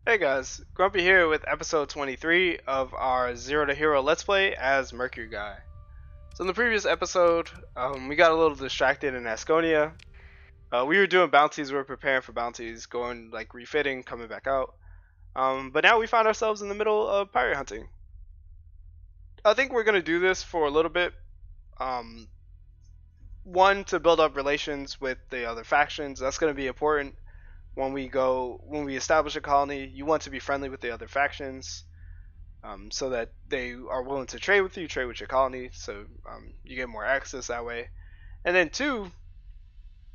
Hey guys, Grumpy here with episode 23 of our Zero to Hero Let's Play as Mercury Guy. So in the previous episode, we got a little distracted in Asconia. We were doing bounties, we were preparing for bounties, going like refitting, coming back out. But now we find ourselves in the middle of pirate hunting. I think we're going to do this for a little bit. Um, One, to build up relations with the other factions. That's going to be important when we establish a colony. You want to be friendly with the other factions. So that they are willing to trade with you, trade with your colony, so you get more access that way. And then two,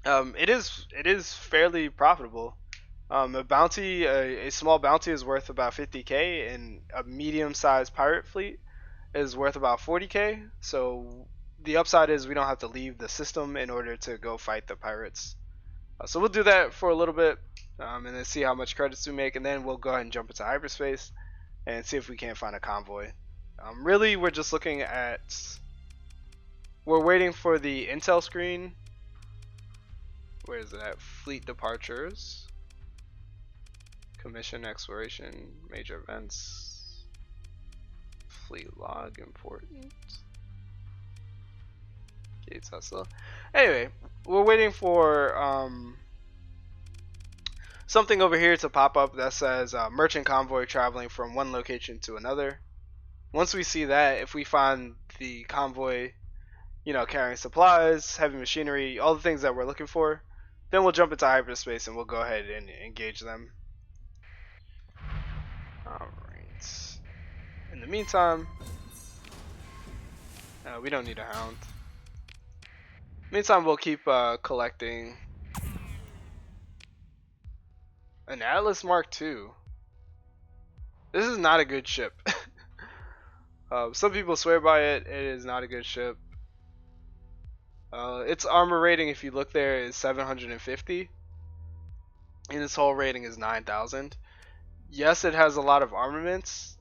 it is fairly profitable. A small bounty is worth about 50k, and a medium-sized pirate fleet is worth about 40k. So the upside is we don't have to leave the system in order to go fight the pirates. So we'll do that for a little bit, and then see how much credits we make, and then we'll go ahead and jump into hyperspace and see if we can't find a convoy. Really, we're just looking at. We're waiting for the intel screen. Where is it at? Fleet departures, commission exploration, major events, fleet log important. Gates hustle. Anyway, we're waiting for something over here to pop up that says merchant convoy traveling from one location to another. Once we see that, if we find the convoy, carrying supplies, heavy machinery, all the things that we're looking for, then we'll jump into hyperspace and we'll go ahead and engage them. Alright. In the meantime, we don't need a hound. Meantime, we'll keep collecting an Atlas Mark II. This is not a good ship. Some people swear by it. It is not a good ship. Its armor rating, if you look there, is 750, and its hull rating is 9,000. Yes, it has a lot of armaments.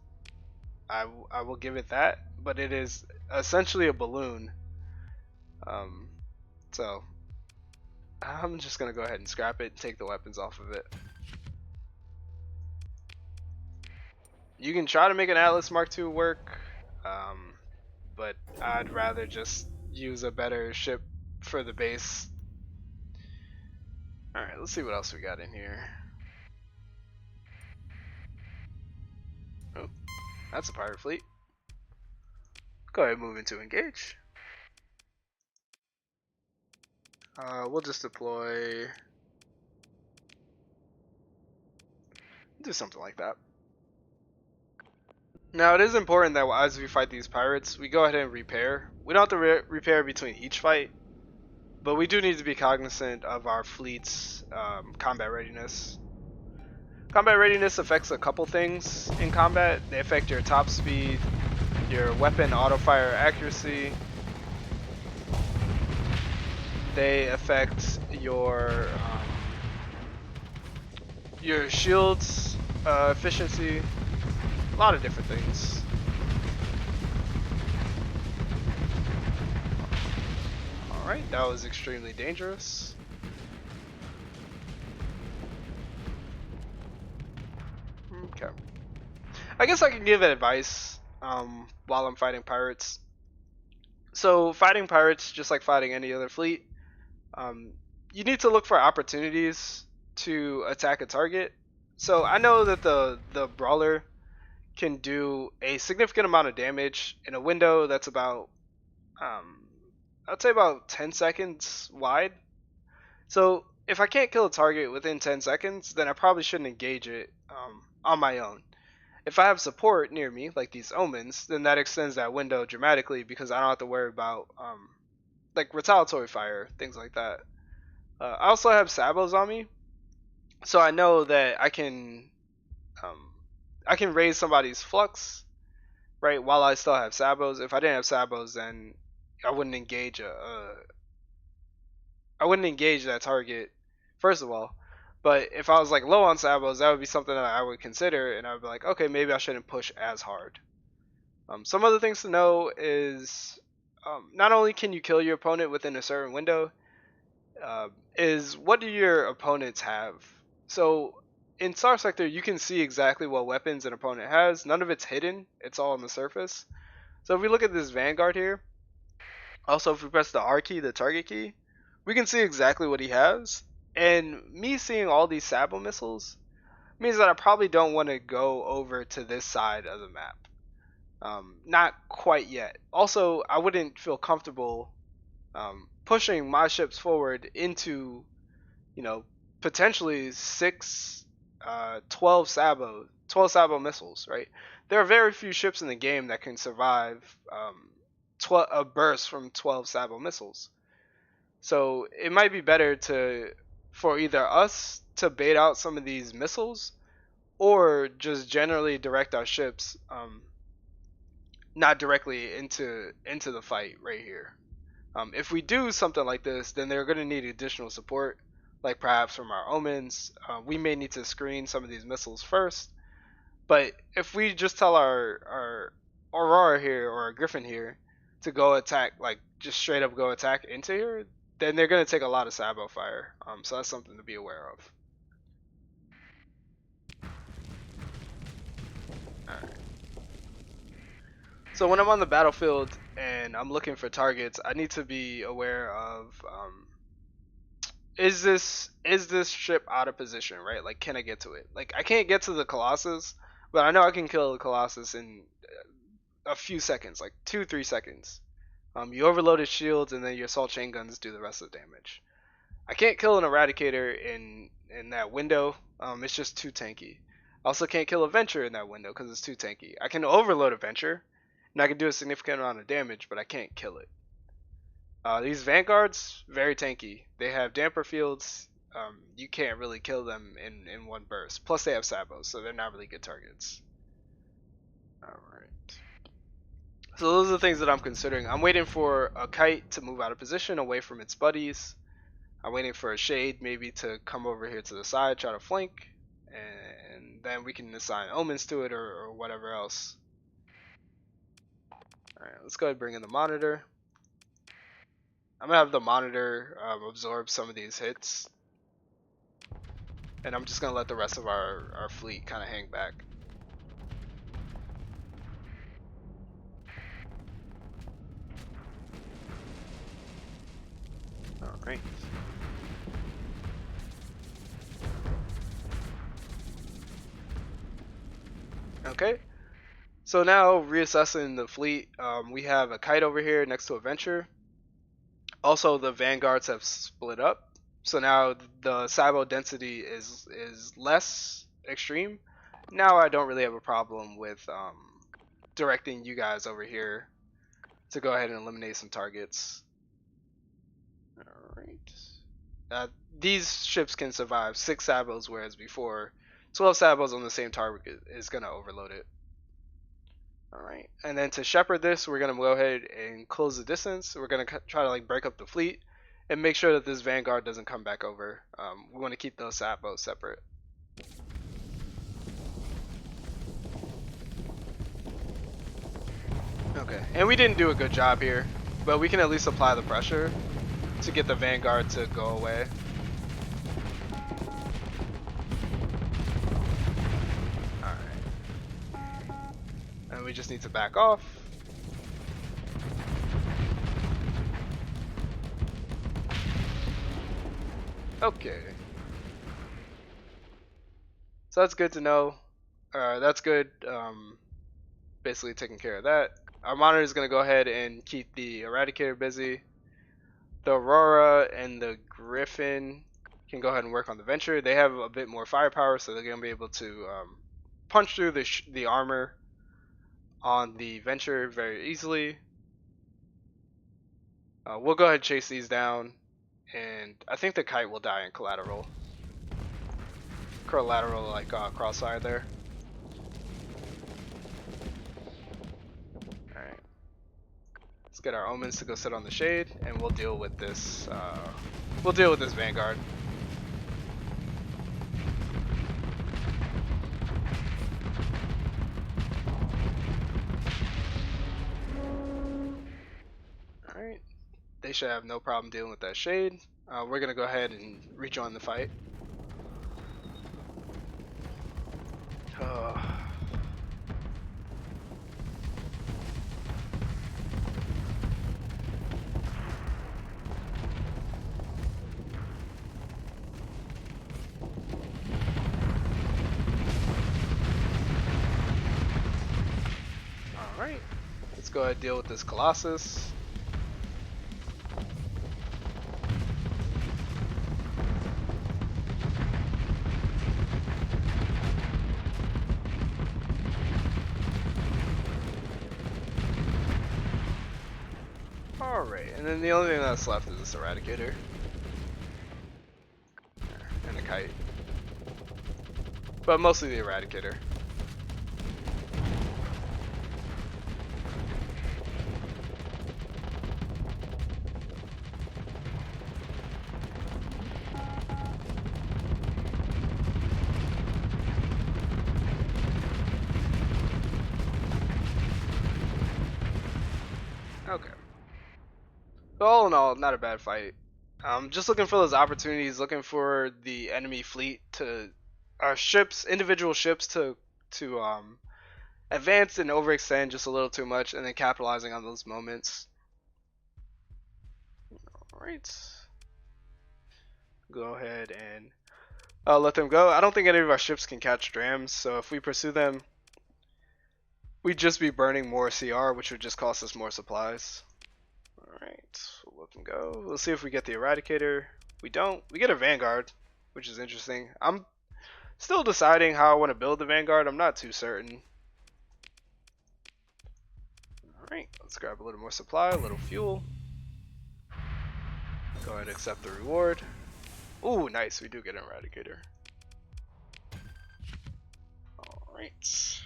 I will give it that, but it is essentially a balloon. So I'm just gonna go ahead and scrap it and take the weapons off of it. You can try to make an Atlas Mark II work, but I'd rather just use a better ship for the base. Alright, let's see what else we got in here. Oh, that's a pirate fleet. Go ahead and move into engage. We'll just deploy. Do something like that. Now, it is important that as we fight these pirates, we go ahead and repair. We don't have to repair between each fight, but we do need to be cognizant of our fleet's combat readiness. Combat readiness affects a couple things in combat. They affect your top speed, your weapon auto-fire accuracy. They affect your shields efficiency. A lot of different things. Alright, that was extremely dangerous. Okay. I guess I can give advice while I'm fighting pirates. So fighting pirates, just like fighting any other fleet, you need to look for opportunities to attack a target. So I know that the brawler can do a significant amount of damage in a window that's about I'd say about 10 seconds wide. So if I can't kill a target within 10 seconds, then I probably shouldn't engage it on my own. If I have support near me, like these omens, then that extends that window dramatically because I don't have to worry about like retaliatory fire, things like that. I also have sabos on me, so I know that I can raise somebody's flux, right, while I still have sabos. If I didn't have sabos, then I wouldn't engage I wouldn't engage that target, first of all. But if I was like low on sabos, that would be something that I would consider, and I would be like, okay, maybe I shouldn't push as hard. Some other things to know is not only can you kill your opponent within a certain window, is what do your opponents have? So in Starsector, you can see exactly what weapons an opponent has. None of it's hidden. It's all on the surface. So if we look at this Vanguard here, also if we press the R key, the target key, we can see exactly what he has. And me seeing all these Sabo missiles means that I probably don't want to go over to this side of the map. Not quite yet. Also, I wouldn't feel comfortable pushing my ships forward into, you know, potentially 12 Sabo missiles, right? There are very few ships in the game that can survive a burst from 12 Sabo missiles. So it might be better for either us to bait out some of these missiles or just generally direct our ships not directly into the fight right here. If we do something like this, then they're going to need additional support, like perhaps from our omens. We may need to screen some of these missiles first, but if we just tell our Aurora here or our Griffin here to go attack, like just straight up go attack into here, then they're going to take a lot of Sabo fire. So that's something to be aware of. Alright. So when I'm on the battlefield and I'm looking for targets, I need to be aware of is this ship out of position, right? Like, can I get to it? Like, I can't get to the Colossus, but I know I can kill the Colossus in a few seconds, like 2-3 seconds. You overload his shields and then your assault chain guns do the rest of the damage. I can't kill an Eradicator in that window. It's just too tanky. I also can't kill a Venture in that window because it's too tanky. I can overload a Venture, and I can do a significant amount of damage, but I can't kill it. These Vanguards, very tanky. They have damper fields. You can't really kill them in one burst. Plus they have Sabos, so they're not really good targets. Alright. So those are the things that I'm considering. I'm waiting for a Kite to move out of position away from its buddies. I'm waiting for a Shade maybe to come over here to the side, try to flank. And then we can assign omens to it or whatever else. Alright, let's go ahead and bring in the monitor. I'm gonna have the monitor absorb some of these hits, and I'm just gonna let the rest of our fleet kind of hang back. Alright. Okay. So now reassessing the fleet, we have a Kite over here next to a Venture. Also, the Vanguards have split up, so now the Sabo density is less extreme. Now I don't really have a problem with directing you guys over here to go ahead and eliminate some targets. Alright. These ships can survive 6 Sabos, whereas before 12 Sabos on the same target is going to overload it. Alright, and then to shepherd this, we're going to go ahead and close the distance. We're going to try to like break up the fleet and make sure that this Vanguard doesn't come back over. We want to keep those Sabos separate. Okay, and we didn't do a good job here, but we can at least apply the pressure to get the Vanguard to go away. And we just need to back off. Okay. So that's good to know. That's good. Basically taking care of that. Our monitor is going to go ahead and keep the Eradicator busy. The Aurora and the Griffin can go ahead and work on the Venture. They have a bit more firepower, so they're going to be able to punch through the armor on the Venture very easily. We'll go ahead and chase these down, and I think the Kite will die in collateral. Like crossfire there. Alright. Let's get our omens to go sit on the shade, and we'll deal with this. Vanguard. Alright. They should have no problem dealing with that shade. We're gonna go ahead and rejoin the fight. Let's go ahead and deal with this Colossus. Alright, and then the only thing that's left is this Eradicator. And a Kite. But mostly the Eradicator. Okay. So all in all, not a bad fight. Just looking for those opportunities, looking for the enemy fleet to, ships, individual ships to advance and overextend just a little too much, and then capitalizing on those moments. All right. Go ahead and let them go. I don't think any of our ships can catch drams, so if we pursue them, we'd just be burning more CR, which would just cost us more supplies. Alright, we'll let them go. We'll see if we get the Eradicator. We don't. We get a Vanguard, which is interesting. I'm still deciding how I want to build the Vanguard. I'm not too certain. Alright, let's grab a little more supply, a little fuel. Go ahead and accept the reward. Ooh, nice. We do get an Eradicator. Alright.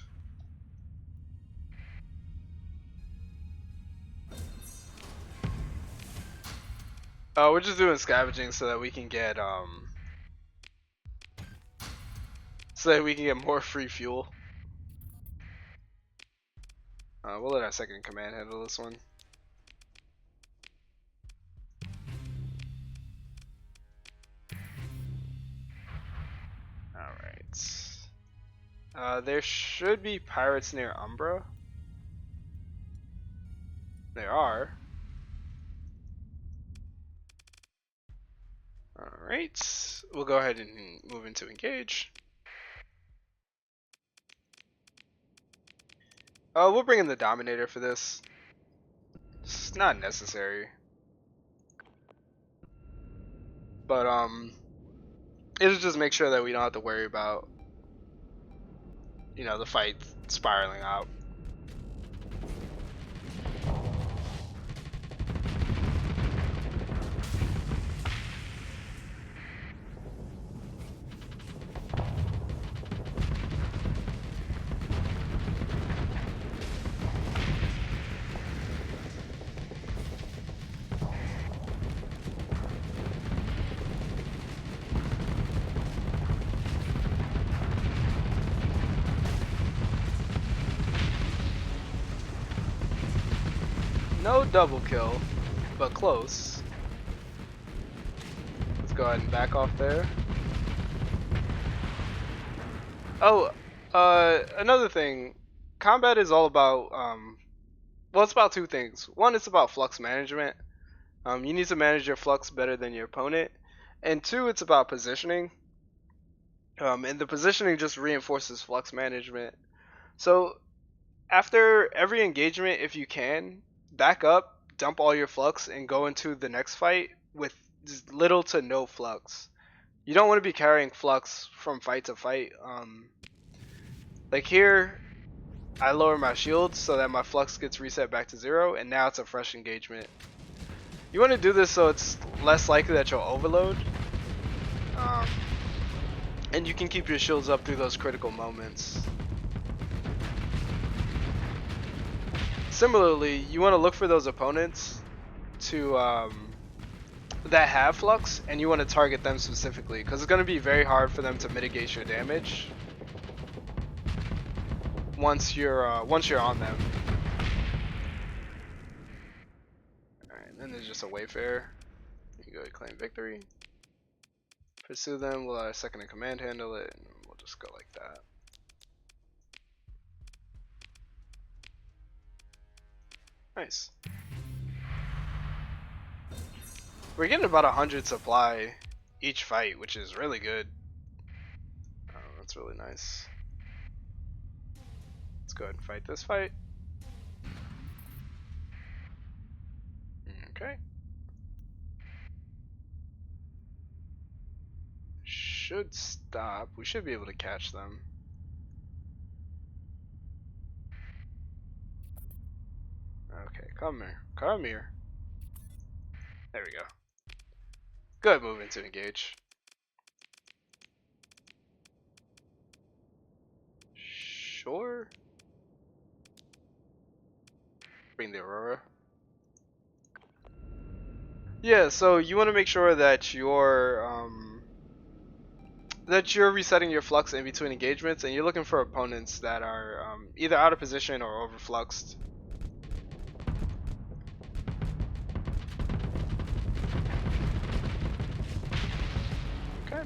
We're just doing scavenging so that we can get more free fuel. We'll let our second in command handle this one. Alright. There should be pirates near Umbra. There are. Alright. We'll go ahead and move into engage. We'll bring in the Dominator for this. It's not necessary. But, it'll just make sure that we don't have to worry about, the fight spiraling out. No double kill, but close. Let's go ahead and back off there. Oh, another thing. Combat is all about, well, it's about two things. One, it's about flux management. You need to manage your flux better than your opponent. And two, it's about positioning. And the positioning just reinforces flux management. So, after every engagement, if you can, back up, dump all your flux, and go into the next fight with little to no flux. You don't want to be carrying flux from fight to fight. Like here, I lower my shields so that my flux gets reset back to 0, and now it's a fresh engagement. You want to do this so it's less likely that you'll overload. And you can keep your shields up through those critical moments. Similarly, you want to look for those opponents to that have flux, and you want to target them specifically because it's going to be very hard for them to mitigate your damage once you're on them. Alright, then there's just a Wayfarer. You go claim victory. Pursue them. We'll let our second in command handle it, and we'll just go like that. Nice. We're getting about 100 supply each fight, which is really good. That's really nice. Let's go ahead and fight this fight. Okay. Should stop. We should be able to catch them. Okay, come here. Come here. There we go. Good movement to engage. Sure. Bring the Aurora. Yeah, so you want to make sure that you're resetting your flux in between engagements, and you're looking for opponents that are either out of position or overfluxed. Okay.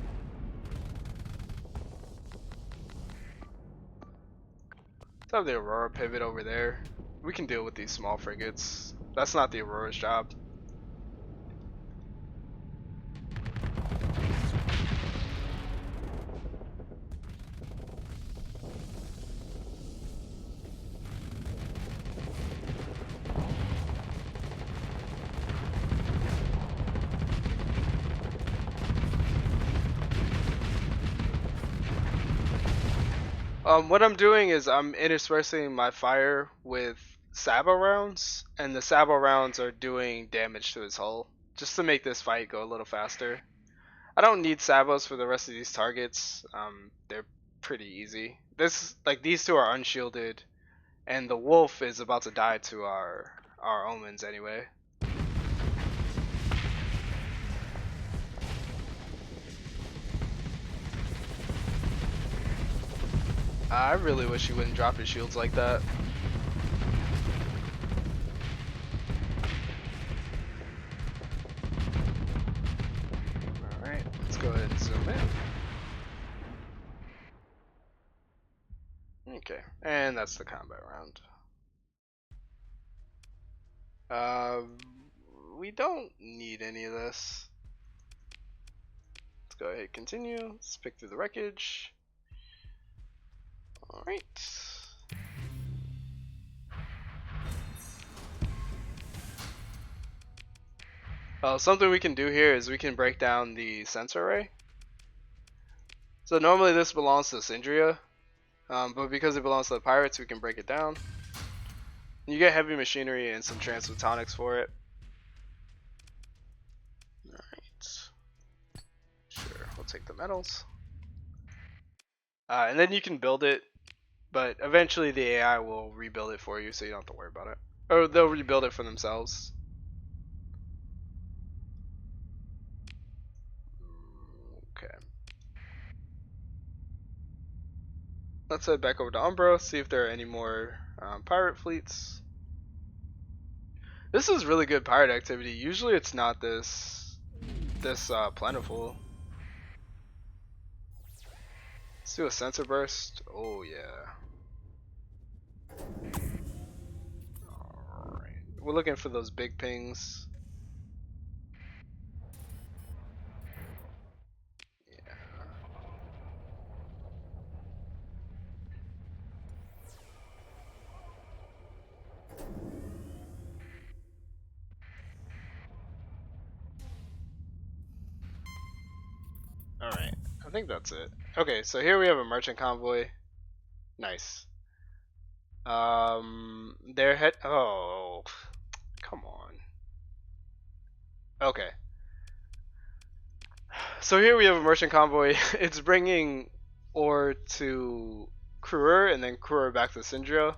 Let's have the Aurora pivot over there. We can deal with these small frigates. That's not the Aurora's job. What I'm doing is I'm interspersing my fire with Sabo rounds, and the Sabo rounds are doing damage to his hull, just to make this fight go a little faster. I don't need Sabos for the rest of these targets. They're pretty easy. These two are unshielded, and the wolf is about to die to our omens anyway. I really wish he wouldn't drop his shields like that. Alright, let's go ahead and zoom in. Okay, and that's the combat round. We don't need any of this. Let's go ahead and continue. Let's pick through the wreckage. Alright. Something we can do here is we can break down the sensor array. So normally this belongs to Syndria, but because it belongs to the pirates, we can break it down. You get heavy machinery and some transphotonics for it. Alright. Sure, we'll take the metals. And then you can build it, but eventually the AI will rebuild it for you, so you don't have to worry about it. Or they'll rebuild it for themselves. Okay. Let's head back over to Umbra, see if there are any more pirate fleets. This is really good pirate activity. Usually it's not this plentiful. Let's do a sensor burst. Oh yeah. Alright. We're looking for those big pings. Yeah. Alright. I think that's it. Okay, so here we have a merchant convoy. Nice. Their head. Oh, come on. Okay. So here we have a merchant convoy. It's bringing ore to Kruer and then Kruer back to Syndria.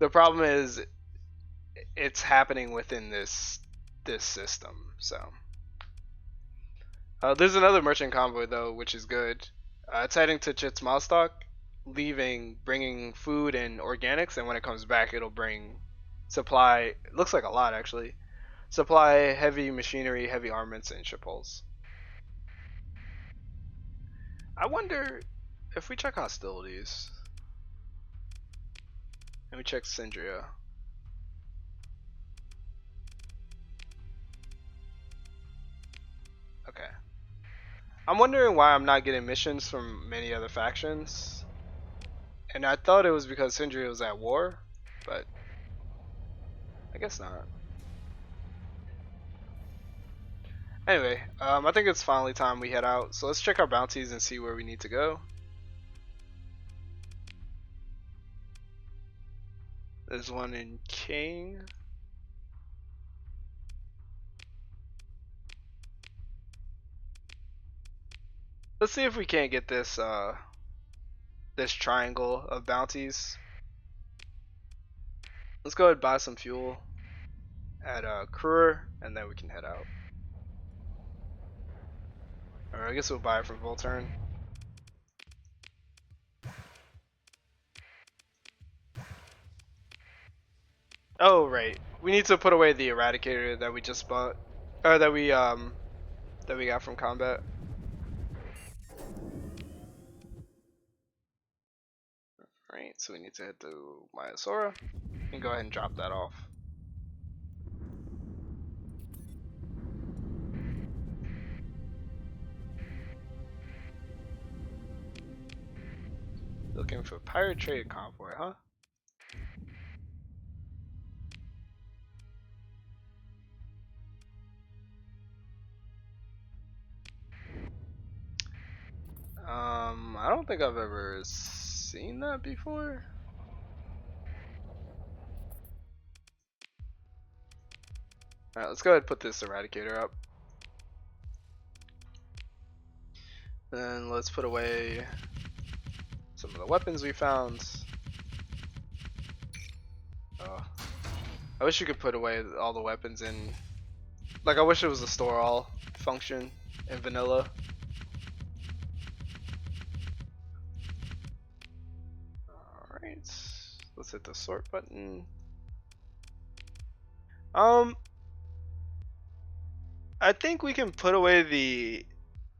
The problem is it's happening within this system. So there's another merchant convoy though, which is good. It's heading to Chit's Milstock, bringing food and organics, and when it comes back, it'll bring supply. It looks like a lot actually. Supply heavy machinery, heavy armaments, and ship hulls. I wonder if we check hostilities and we check Syndria. Okay. I'm wondering why I'm not getting missions from many other factions. And I thought it was because Syndria was at war, but I guess not. Anyway, I think it's finally time we head out. So let's check our bounties and see where we need to go. There's one in King. Let's see if we can't get this this triangle of bounties. Let's go ahead and buy some fuel at Kruger, and then we can head out. Or I guess we'll buy it from Volturn. Oh right, we need to put away the Eradicator that we just bought, or that we got from combat. Right, so we need to head to Myasora and go ahead and drop that off. Looking for pirate trade convoy, huh? I don't think I've ever seen that before. Alright, let's go ahead and put this Eradicator up. Then let's put away some of the weapons we found. Oh, I wish you could put away all the weapons in. Like, I wish it was a store all function in vanilla. Alright, let's hit the sort button. I think we can put away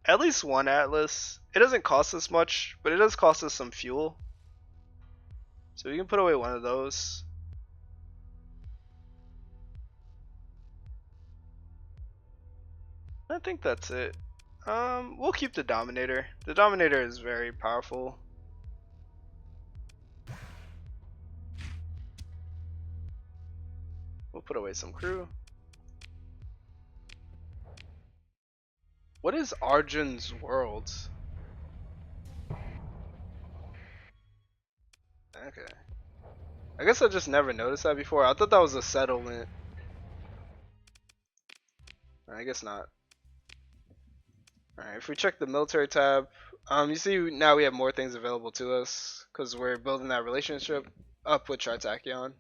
at least one Atlas. It doesn't cost us much, but it does cost us some fuel. So we can put away one of those. I think that's it. We'll keep the Dominator. The Dominator is very powerful. We'll put away some crew. What is Arjun's World? Okay. I guess I just never noticed that before. I thought that was a settlement. I guess not. Alright, if we check the military tab, you see now we have more things available to us because we're building that relationship up with Tritachyon.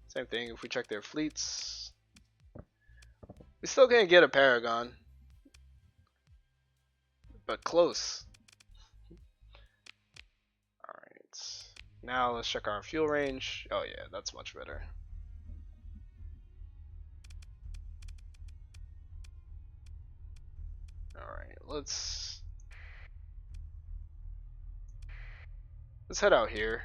Same thing if we check their fleets. We still can't get a Paragon, but close. Alright, now let's check our fuel range. Oh yeah, that's much better. Alright, let's head out here.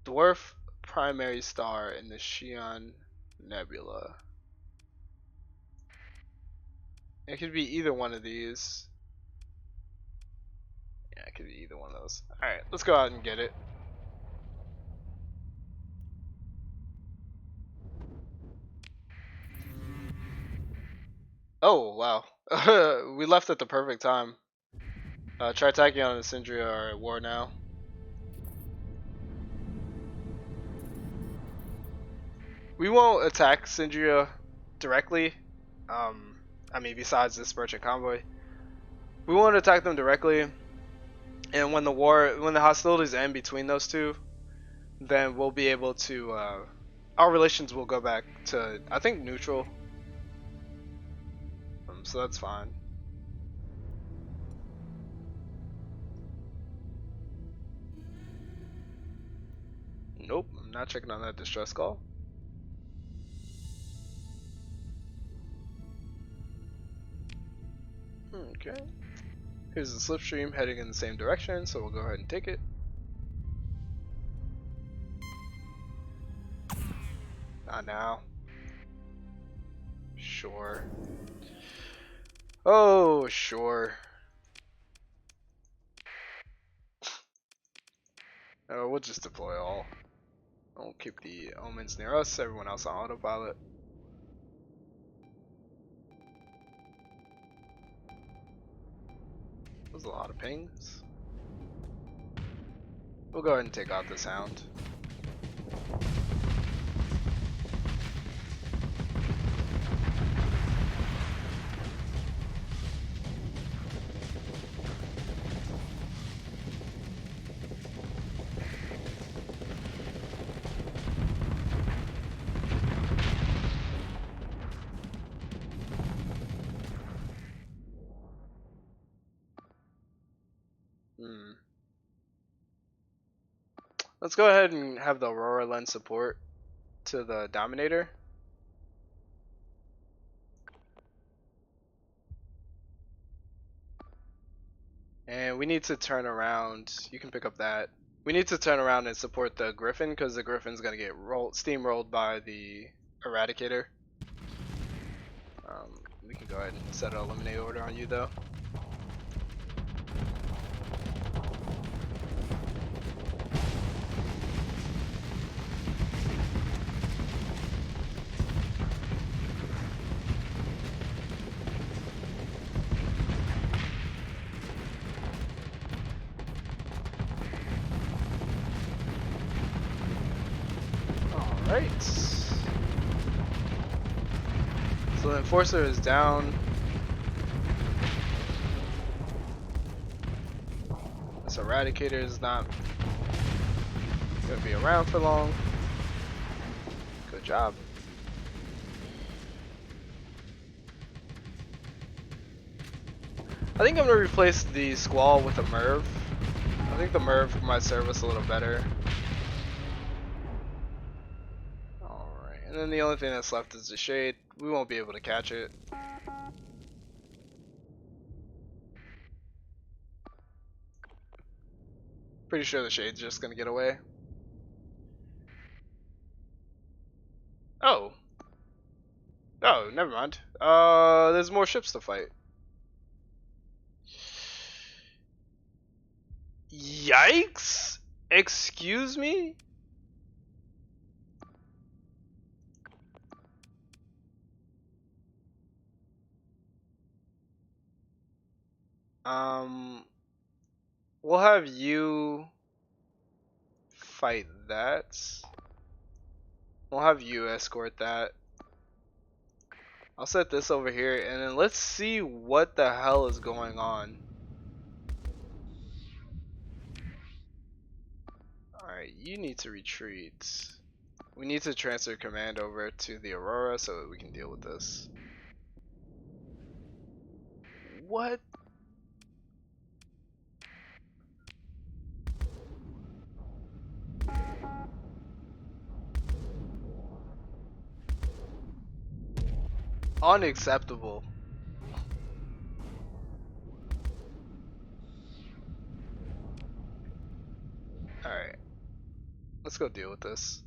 Dwarf primary star in the Xi'an Nebula. It could be either one of these. Yeah, it could be either one of those. Alright, let's go out and get it. Oh, wow. We left at the perfect time. Tritachyon and Syndria are at war now. We won't attack Syndria directly. I mean, besides this merchant convoy. We won't attack them directly. And when the hostilities end between those two, then we'll be able to, our relations will go back to, I think, neutral. So that's fine. Nope, I'm not checking on that distress call. Okay. Here's the slipstream heading in the same direction, so we'll go ahead and take it. Not now. Sure. Oh, sure. Oh, we'll just deploy all. I'll keep the omens near us, everyone else on autopilot. That was a lot of pings. We'll go ahead and take out the sound. Let's go ahead and have the Aurora lend support to the Dominator. And we need to turn around. You can pick up that. We need to turn around and support the Griffin because the Griffin's gonna get steamrolled by the Eradicator. We can go ahead and set an eliminate order on you though. Alright. So the Enforcer is down. This Eradicator is not gonna be around for long. Good job. I think I'm gonna replace the Squall with a Merv. I think the Merv might serve us a little better. Alright, and then the only thing that's left is the Shade. We won't be able to catch it. Pretty sure the Shade's just gonna get away. Oh. Oh, never mind. There's more ships to fight. Yikes! Excuse me? We'll have you fight that. We'll have you escort that. I'll set this over here and then let's see what the hell is going on. Alright, you need to retreat. We need to transfer command over to the Aurora so that we can deal with this. What? Unacceptable. Alright. Let's go deal with this.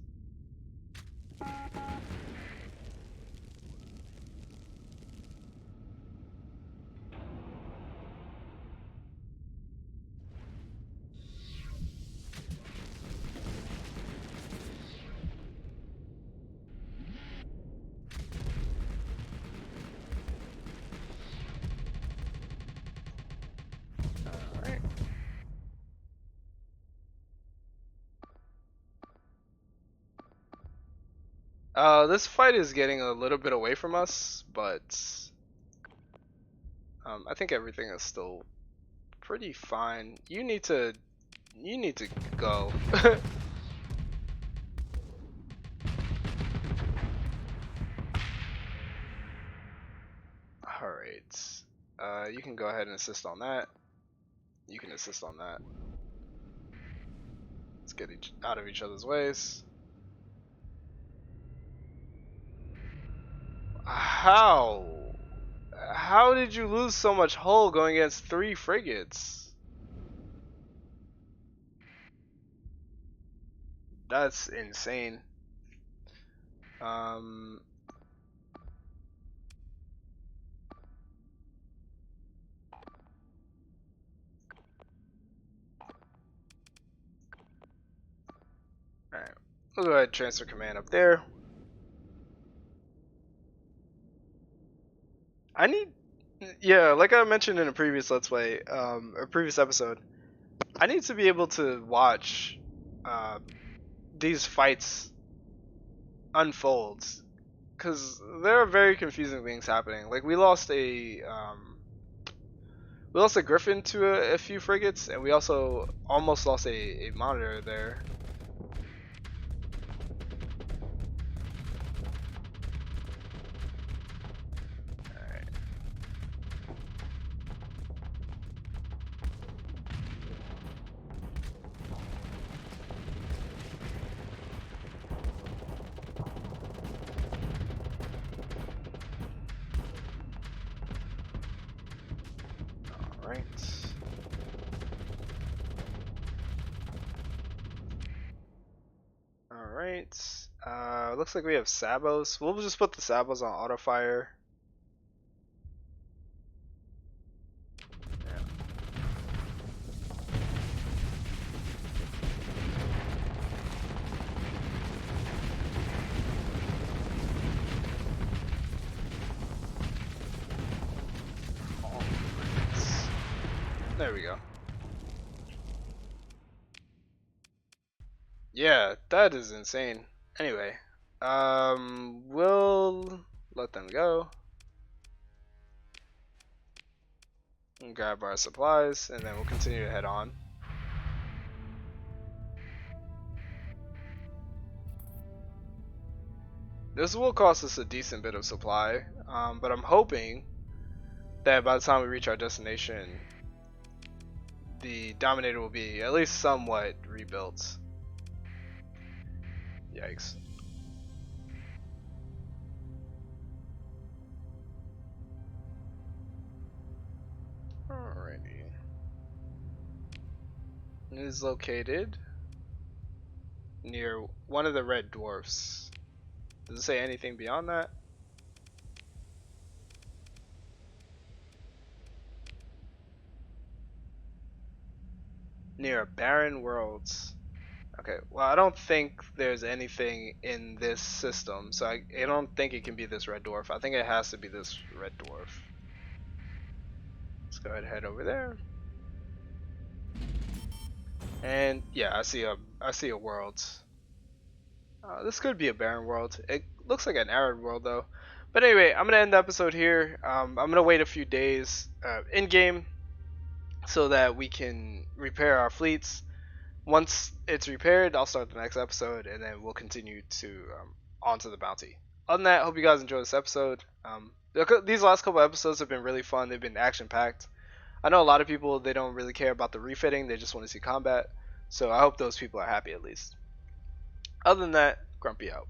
This fight is getting a little bit away from us, but I think everything is still pretty fine. You need to go. Alright. You can go ahead and assist on that. You can assist on that. Let's get out of each other's ways. How? How did you lose so much hull going against 3 frigates? That's insane. Alright. We'll go ahead and transfer command up there. I need, yeah, like I mentioned in a previous Let's Play, or previous episode, I need to be able to watch these fights unfold, because there are very confusing things happening. Like we lost a griffin to a few frigates, and we also almost lost a monitor there. Alright. Alright. Looks like we have sabos. We'll just put the sabos on auto fire. There we go. Yeah, that is insane. Anyway, we'll let them go. And grab our supplies, and then we'll continue to head on. This will cost us a decent bit of supply, but I'm hoping that by the time we reach our destination, the Dominator will be at least somewhat rebuilt. Yikes. Alrighty. It is located near one of the red dwarfs. Does it say anything beyond that? Near barren worlds. Okay, well, I don't think there's anything in this system, so I don't think it can be this red dwarf. I think it has to be this red dwarf. Let's go ahead and head over there. And yeah, I see a world. This could be a barren world. It looks like an arid world though. But anyway, I'm gonna end the episode here. I'm gonna wait a few days in game so that we can repair our fleets. Once it's repaired, I'll start the next episode, and then we'll continue to on to the bounty. Other than that, hope you guys enjoyed this episode. These last couple episodes have been really fun. They've been action packed. I know a lot of people, they don't really care about the refitting. They just want to see combat. So I hope those people are happy at least. Other than that, Grumpy out.